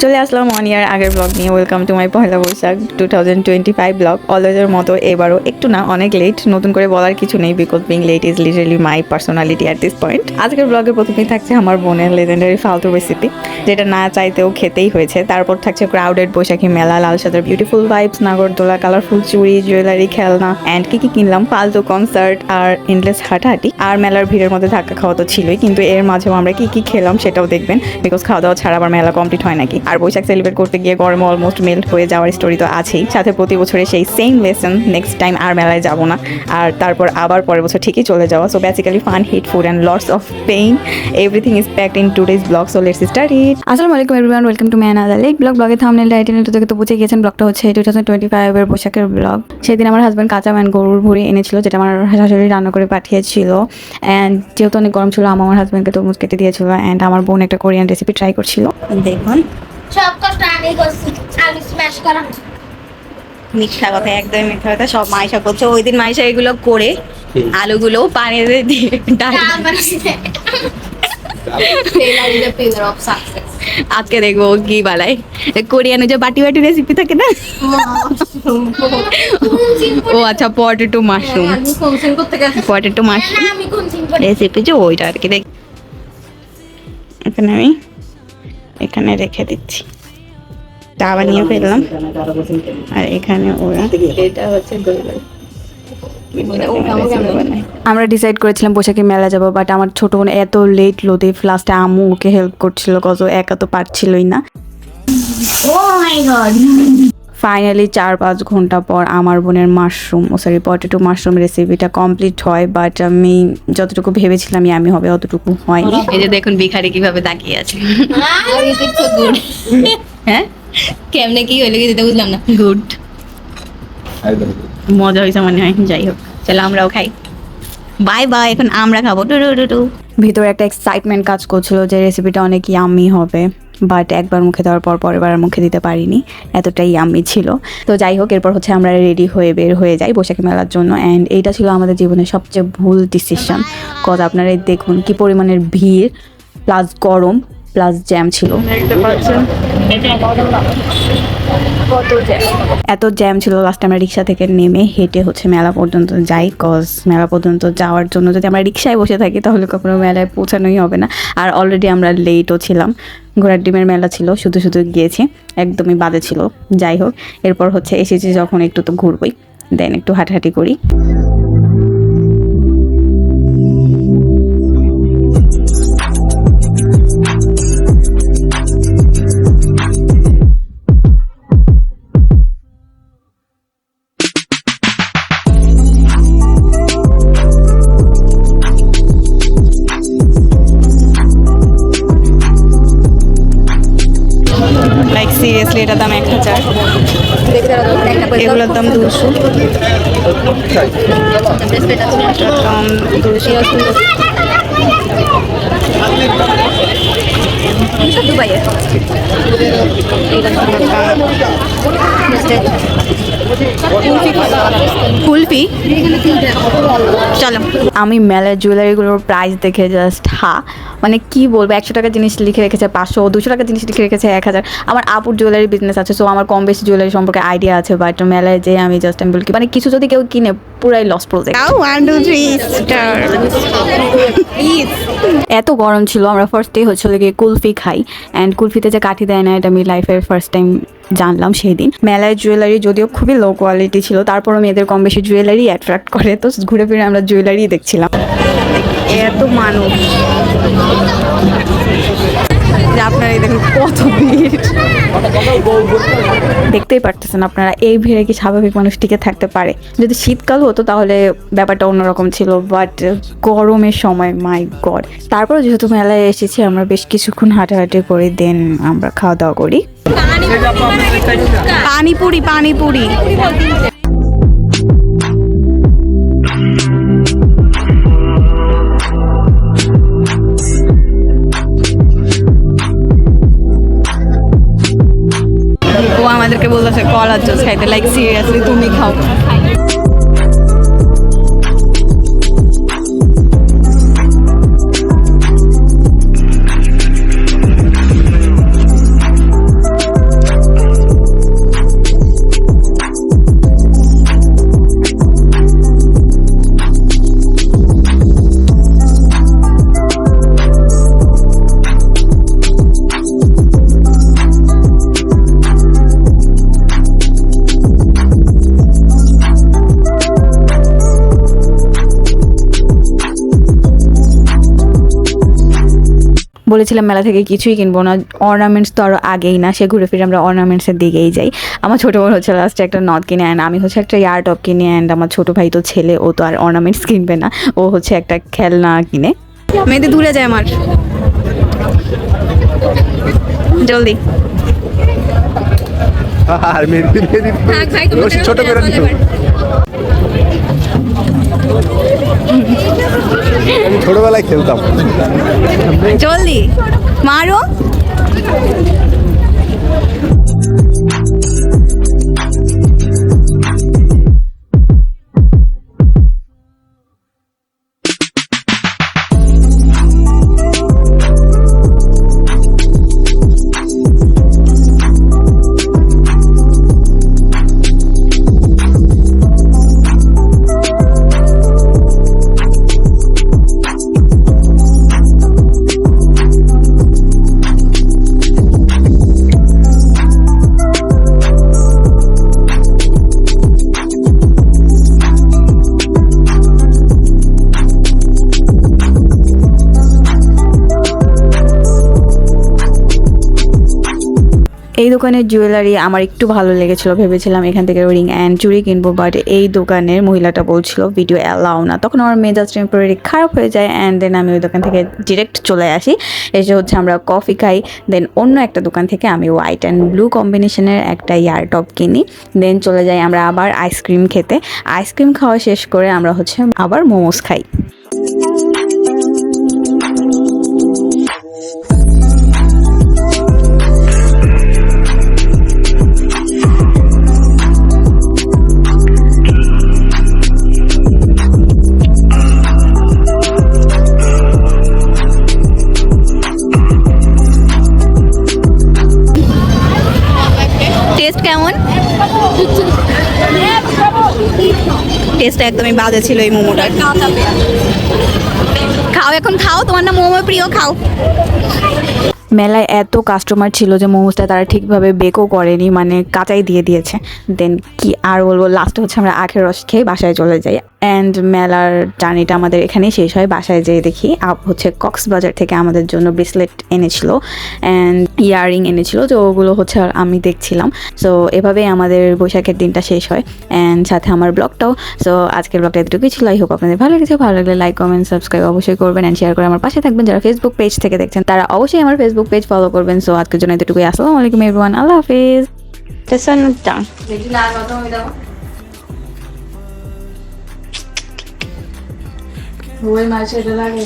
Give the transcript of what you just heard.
চলে আসলাম 1 ইয়ার আগের ব্লগ নিয়ে। Welcome to my Pohela Boishakh 2025 blog. অলওয়েজের মতো এবারও একটু না অনেক লেট, নতুন করে বলার কিছু নেই, because being late is literally my personality at this point. আজকের ব্লগে প্রথমেই থাকছে আমার বোনের লেজেন্ডারি ফালতু রেসিপি, যেটা না চাইতেও খেতেই হয়েছে। তারপর থাকছে ক্রাউডেড বৈশাখী মেলা, লাল সাদার বিউটিফুল ভাইবস, নাগরদোলা, কালারফুল চুড়ি, জুয়েলারি, খেলনা অ্যান্ড কি কিনলাম, ফালতু কনসার্ট আর এন্ডলেস হাঁটাহাঁটি। আর মেলার ভিড়ের মধ্যে ধাক্কা খাওয়া তো ছিলই, কিন্তু এর মাঝেও আমরা কি খেলাম সেটাও দেখবেন, বিকজ খাওয়া দাওয়া ছাড়া আবার মেলা কমপ্লিট হয় নাকি। আর বৈশাখ সেলিব্রেট করতে গিয়ে গরমে অলমোস্ট মেল্ট হয়ে যাওয়ার স্টোরি তো আছেই, সাথে প্রতি বছরে সেই সেম লেসন, নেক্সট টাইম আর মেলায় যাব না, আর তারপর আবার পরের বছর ঠিকই চলে যাওয়া। So basically fun, heat, food and lots of pain, everything is packed in today's blog. So let's start it. আসসালামু আলাইকুম everyone, welcome to my another lake blog. ব্লগের থাম্বনেল টাইটেল থেকে তো বুঝে গিয়েছেন, ব্লগটা হচ্ছে 2025 এর বৈশাখের ব্লগ। সেদিন আমার হাজব্যান্ড কাঁচা ম্যান গরুর ভুঁড়ি এনেছিল, যেটা আমার শাশুড়ি রান্না করে পাঠিয়েছিল। অ্যান্ড যেহেতু অনেক গরম ছিল, আমার হাজব্যান্ডকে তরমুজ কেটে দিয়েছিল। অ্যান্ড আমার বোন একটা কোরিয়ান রেসিপি ট্রাই করছিল, দেখুন। সব কষ্ট আমি করছি, আলু স্ম্যাশ করা। মিথ্যা কথা, একদমই মিথ্যা কথা। সব মাইশা করছে। ওই দিন মাইশা এগুলো করে আলুগুলো পানিতে দিয়ে আজকে দেখবো কি বালাই কোরিয়ানে যে বাটি বাটি রেসিপি থাকে না। ও আচ্ছা, potato mushroom, potato mushroom recipe যে ওইটা আর কি। দেখ, এখানে আমি এখানে রেখে দিচ্ছি, তাওয়া নিয়ে ফেললাম। আর এখানে ওরা এটা হচ্ছে আমরা ডিসাইড করেছিলাম বৈশাখী মেলা যাবো, বাট আমার ছোট বোন এত লেট লোদে, লাস্টে আম্মু ওকে হেল্প করছিল, কজ একা তো পারছিলই না। ফাইনালি 4-5 ঘন্টা পর আমার বোনের পটেটো মাশরুম রেসিপিটা কমপ্লিট হয়, বাট আমি যতটুকু ভেবেছিলাম আমি হবে অতটুকু হয়নি। এই যে দেখুন ভিখারি কিভাবে তাকিয়ে আছে। হ্যাঁ, কেমনে কি হইলো কি যেটা বুঝলাম না। গুড, মজা হয়েছে মনে হয়। যাই হোক, চলো আমরাও খাই। বাই বাই, এখন আমরা খাবো। ভিতরে একটা এক্সাইটমেন্ট কাজ করছিল যে রেসিপিটা অনেক ইয়াম্মি হবে, বাট একবার মুখে দেওয়ার পর পরের বার মুখে দিতে পারিনি, এতটাই ইয়াম্মি ছিল। তো যাই হোক, এরপর হচ্ছে আমরা রেডি হয়ে বের হয়ে যাই বৈশাখী মেলার জন্য। অ্যান্ড এইটা ছিল আমাদের জীবনের সবচেয়ে ভুল ডিসিশন, কজ আপনারা দেখুন কি পরিমাণের ভিড়, প্লাস গরম, প্লাস জ্যাম ছিল। এত জ্যাম ছিল, লাস্ট আমরা রিক্সা থেকে নেমে হেঁটে হচ্ছে মেলা পর্যন্ত যাই, কজ মেলা পর্যন্ত যাওয়ার জন্য যদি আমরা রিক্সায় বসে থাকি তাহলে কখনো মেলায় পৌঁছানোই হবে না। আর অলরেডি আমরা লেটও ছিলাম, ঘোড়ার ডিমের মেলা ছিল, শুধু শুধু গিয়েছি, একদমই বাজে ছিল। যাই হোক, এরপর হচ্ছে এসেছি যখন একটু তো ঘুরবই, দেন একটু হাঁটাহাঁটি করি। সিরিয়াসলি এটার দাম 1000, এগুলোর দাম 200, দাম 200 দুবাইয়ের। কুলফি, চলো। আমি মেলার জুয়েলারিগুলোর প্রাইস দেখে জাস্ট মানে কি বলবো, 100 টাকার জিনিস লিখে রেখেছে 500, 200 টাকার জিনিস লিখে রেখেছে 1000। আমার আপুর জুয়েলারি বিজনেস আছে, সো আমার কম বেশি জুয়েলারি সম্পর্কে আইডিয়া আছে, বাট মেলায় যে আমি জাস্ট আমি বলি মানে কিছু যদি কেউ কিনে পুরাই লস প্রজেক্ট। 1 2 3 স্টার। এত গরম ছিল, আমরা ফার্স্ট ডে হচ্ছে গিয়ে কুলফি খাই, অ্যান্ড কুলফিতে যে কাঠি দেয় না, এটা আমি লাইফের ফার্স্ট টাইম জানলাম সেই দিন। মেলায় জুয়েলারি যদিও খুবই লো কোয়ালিটি ছিল, তারপরও মেয়েদের কম বেশি জুয়েলারি অ্যাট্রাক্ট করে, তো ঘুরে ফিরে আমরা জুয়েলারি দেখছিলাম। এত মানুষ, আপনারা দেখুন কত ভিড়, দেখতেই পারতেছেন আপনারা। এই ভিড়ে কি স্বাভাবিক মানুষ টিকে থাকতে পারে? যদি শীতকাল হতো তাহলে ব্যাপারটা অন্যরকম ছিল, বাট গরমের সময় মাই গড। তারপর যেহেতু মেলায় এসেছি, আমরা বেশ কিছুক্ষণ হাঁটাহাঁটি করে দেন আমরা খাওয়া দাওয়া করি। পানিপুরি, পানিপুরি। ও আমাদেরকে বলতেছে কলার জুস খাইতে, লাইক সিরিয়াসলি তুমি খাও। বলেছিলাম মেলা থেকে কিছুই কিনবো না, অর্নামেন্টস তো আরও আগেই না, সে ঘুরে ফিরে আমরা অর্নামেন্টসের দিকেই যাই। আমার ছোটো বোন হচ্ছে লাস্টে একটা নথ কিনে, অ্যান্ড আমি হচ্ছে একটা ইয়ার টপ কিনে, অ্যান্ড আমার ছোটো ভাই তো ছেলে, ও তো আর অর্নামেন্টস কিনবে না, ও হচ্ছে একটা খেলনা কিনে। মেয়েদের দূরে যায় আমার, জলদি আর মেহেদি ছোট করে দিত। আমি ছোটবেলায় খেলতাম। জলদি মারো। এই দোকানের জুয়েলারি আমার একটু ভালো লেগেছিল, ভেবেছিলাম এখান থেকে রিং অ্যান্ড চুড়ি কিনবো, বাট এই দোকানের মহিলাটা বলছিল ভিডিও অ্যালাউ না। তখন আমার মেজাজ টেম্পোরারি খারাপ হয়ে যায়, অ্যান্ড দেন আমি ওই দোকান থেকে ডিরেক্ট চলে আসি। এসে হচ্ছে আমরা কফি খাই, দেন অন্য একটা দোকান থেকে আমি হোয়াইট অ্যান্ড ব্লু কম্বিনেশনের একটা ইয়ার টপ কিনি, দেন চলে যাই আমরা আবার আইসক্রিম খেতে। আইসক্রিম খাওয়া শেষ করে আমরা হচ্ছে আবার মোমোস খাই। টেস্ট কেমন? টেস্টটা একদমই বাজে ছিল এই মোমোটার। খাও এখন খাও, তোমার না মোমো প্রিয়, খাও। মেলায় এত কাস্টমার ছিল যে মোমোসটা তারা ঠিকভাবে বেকও করেনি, মানে কাঁচাই দিয়ে দিয়েছে। দেন কি আর বলবো, লাস্টে হচ্ছে আমরা আখের রস খেয়ে বাসায় চলে যাই, অ্যান্ড মেলার জার্নিটা আমাদের এখানেই শেষ হয়। বাসায় যেয়ে দেখি আপ হচ্ছে কক্সবাজার থেকে আমাদের জন্য ব্রেসলেট এনেছিল অ্যান্ড ইয়াররিং এনেছিল, তো ওগুলো হচ্ছে আর আমি দেখছিলাম। সো এভাবেই আমাদের বৈশাখের দিনটা শেষ হয়, অ্যান্ড সাথে আমার ব্লগটাও। সো আজকের ব্লগটা এতটুকুই ছিল। আই হোপ আপনাদের ভালো লেগেছে। ভালো লাগলে লাইক, কমেন্ট, সাবস্ক্রাইব অবশ্যই করবেন, অ্যান্ড শেয়ার করে আমার পাশে থাকবেন। যারা ফেসবুক পেজ থেকে দেখছেন তারা অবশ্যই আমার ফেসবুক পেজ ফলো করবেন। সো আজকের জন্য এতটুকুই। আসসালামু আলাইকুম এভরিওয়ান, আল্লাহ হাফিজ। ওই মাসে লাগে